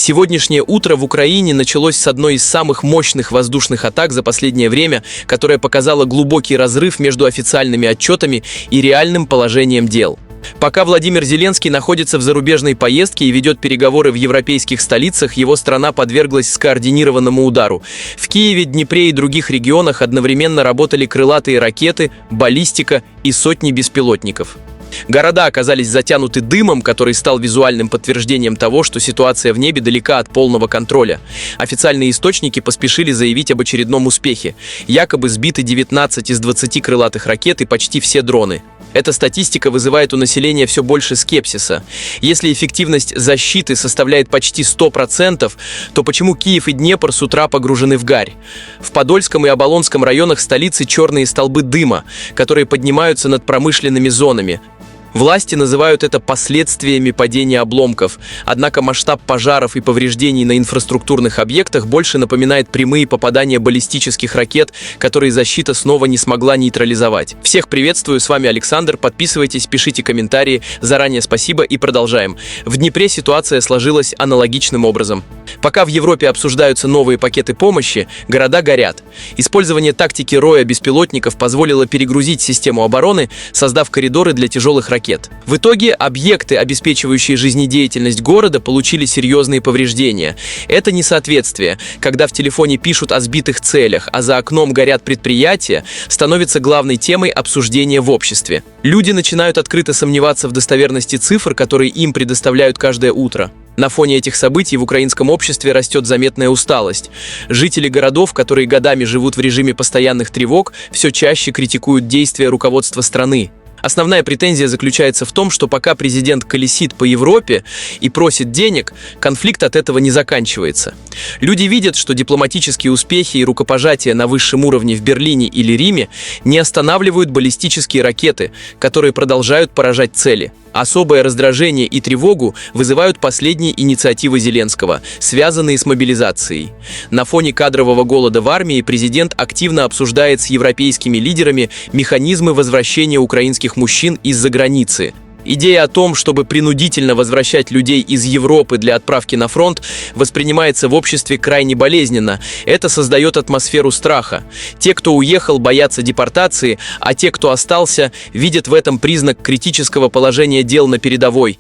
Сегодняшнее утро в Украине началось с одной из самых мощных воздушных атак за последнее время, которая показала глубокий разрыв между официальными отчетами и реальным положением дел. Пока Владимир Зеленский находится в зарубежной поездке и ведет переговоры в европейских столицах, его страна подверглась скоординированному удару. В Киеве, Днепре и других регионах одновременно работали крылатые ракеты, баллистика и сотни беспилотников. Города оказались затянуты дымом, который стал визуальным подтверждением того, что ситуация в небе далека от полного контроля. Официальные источники поспешили заявить об очередном успехе. Якобы сбиты 19 из 20 крылатых ракет и почти все дроны. Эта статистика вызывает у населения все больше скепсиса. Если эффективность защиты составляет почти 100%, то почему Киев и Днепр с утра погружены в гарь? В Подольском и Оболонском районах столицы черные столбы дыма, которые поднимаются над промышленными зонами. Власти называют это последствиями падения обломков, однако масштаб пожаров и повреждений на инфраструктурных объектах больше напоминает прямые попадания баллистических ракет, которые защита снова не смогла нейтрализовать. Всех приветствую, с вами Александр, подписывайтесь, пишите комментарии, заранее спасибо и продолжаем. В Днепре ситуация сложилась аналогичным образом. Пока в Европе обсуждаются новые пакеты помощи, города горят. Использование тактики роя беспилотников позволило перегрузить систему обороны, создав коридоры для тяжелых ракет. В итоге объекты, обеспечивающие жизнедеятельность города, получили серьезные повреждения. Это несоответствие, когда в телефоне пишут о сбитых целях, а за окном горят предприятия, становится главной темой обсуждения в обществе. Люди начинают открыто сомневаться в достоверности цифр, которые им предоставляют каждое утро. На фоне этих событий в украинском обществе растет заметная усталость. Жители городов, которые годами живут в режиме постоянных тревог, все чаще критикуют действия руководства страны. Основная претензия заключается в том, что пока президент колесит по Европе и просит денег, конфликт от этого не заканчивается. Люди видят, что дипломатические успехи и рукопожатия на высшем уровне в Берлине или Риме не останавливают баллистические ракеты, которые продолжают поражать цели. Особое раздражение и тревогу вызывают последние инициативы Зеленского, связанные с мобилизацией. На фоне кадрового голода в армии президент активно обсуждает с европейскими лидерами механизмы возвращения украинских мужчин из-за границы. Идея о том, чтобы принудительно возвращать людей из Европы для отправки на фронт, воспринимается в обществе крайне болезненно. Это создает атмосферу страха. Те, кто уехал, боятся депортации, а те, кто остался, видят в этом признак критического положения дел на передовой.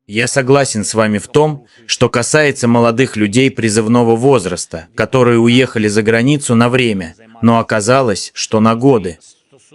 Я согласен с вами в том, что касается молодых людей призывного возраста, которые уехали за границу на время, но оказалось, что на годы.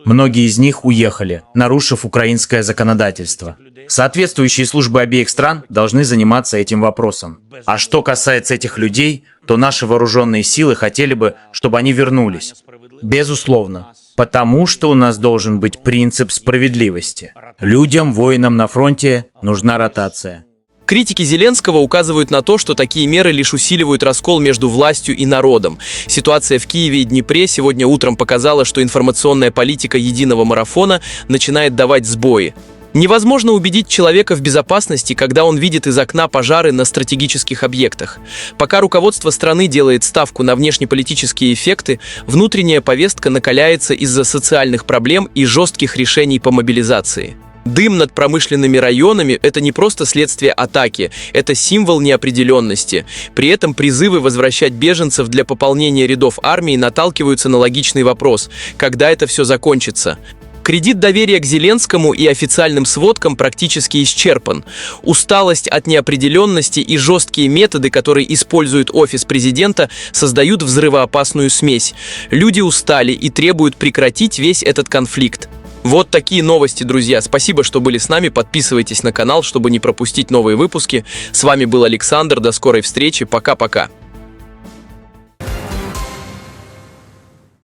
Многие из них уехали, нарушив украинское законодательство. Соответствующие службы обеих стран должны заниматься этим вопросом. А что касается этих людей, то наши вооруженные силы хотели бы, чтобы они вернулись. Безусловно. Потому что у нас должен быть принцип справедливости. Людям, воинам на фронте нужна ротация. Критики Зеленского указывают на то, что такие меры лишь усиливают раскол между властью и народом. Ситуация в Киеве и Днепре сегодня утром показала, что информационная политика единого марафона начинает давать сбои. Невозможно убедить человека в безопасности, когда он видит из окна пожары на стратегических объектах. Пока руководство страны делает ставку на внешнеполитические эффекты, внутренняя повестка накаляется из-за социальных проблем и жестких решений по мобилизации. Дым над промышленными районами – это не просто следствие атаки, это символ неопределенности. При этом призывы возвращать беженцев для пополнения рядов армии наталкиваются на логичный вопрос – когда это все закончится? Кредит доверия к Зеленскому и официальным сводкам практически исчерпан. Усталость от неопределенности и жесткие методы, которые использует офис президента, создают взрывоопасную смесь. Люди устали и требуют прекратить весь этот конфликт. Вот такие новости, друзья. Спасибо, что были с нами. Подписывайтесь на канал, чтобы не пропустить новые выпуски. С вами был Александр. До скорой встречи. Пока-пока.